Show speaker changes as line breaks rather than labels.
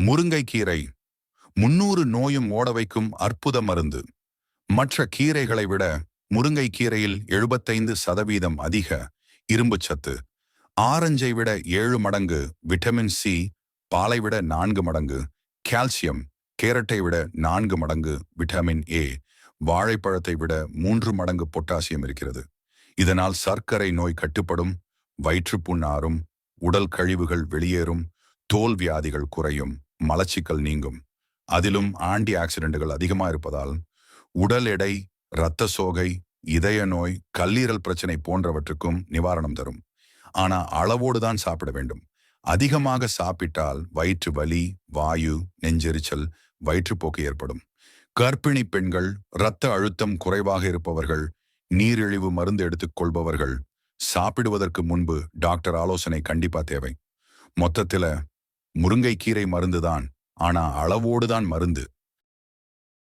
முருங்கைக்கீரை 300 நோயும் ஓட வைக்கும் அற்புத மருந்து. மற்ற கீரைகளை விட முருங்கைக்கீரையில் 75% அதிக இரும்புச்சத்து, ஆரஞ்சை விட 7 மடங்கு விட்டமின் சி, பாலை விட 4 மடங்கு கால்சியம், கேரட்டை விட 4 மடங்கு விட்டமின் ஏ, வாழைப்பழத்தை விட 3 மடங்கு பொட்டாசியம் இருக்கிறது. இதனால் சர்க்கரை நோய் கட்டுப்படும், வயிற்றுப்புண் ஆறும், உடல் கழிவுகள் வெளியேறும், தோல் வியாதிகள் குறையும், மலச்சிக்கல் நீங்கும். அதிலும் ஆன்டி ஆக்சிடென்ட்கள் அதிகமாக இருப்பதால் உடல் எடை, இரத்த சோகை, இதய நோய், கல்லீரல் பிரச்சனை போன்றவற்றுக்கும் நிவாரணம் தரும். ஆனா அளவோடு தான் சாப்பிட வேண்டும். அதிகமாக சாப்பிட்டால் வயிற்று வலி, வாயு, நெஞ்செரிச்சல், வயிற்றுப்போக்கு ஏற்படும். கர்ப்பிணி பெண்கள், இரத்த அழுத்தம் குறைவாக இருப்பவர்கள், நீரிழிவு மருந்து எடுத்துக்கொள்பவர்கள் சாப்பிடுவதற்கு முன்பு டாக்டர் ஆலோசனை கண்டிப்பா தேவை. மொத்தத்துல முருங்கைக்கீரை மருந்துதான், ஆனா அளவோடு தான் மருந்து.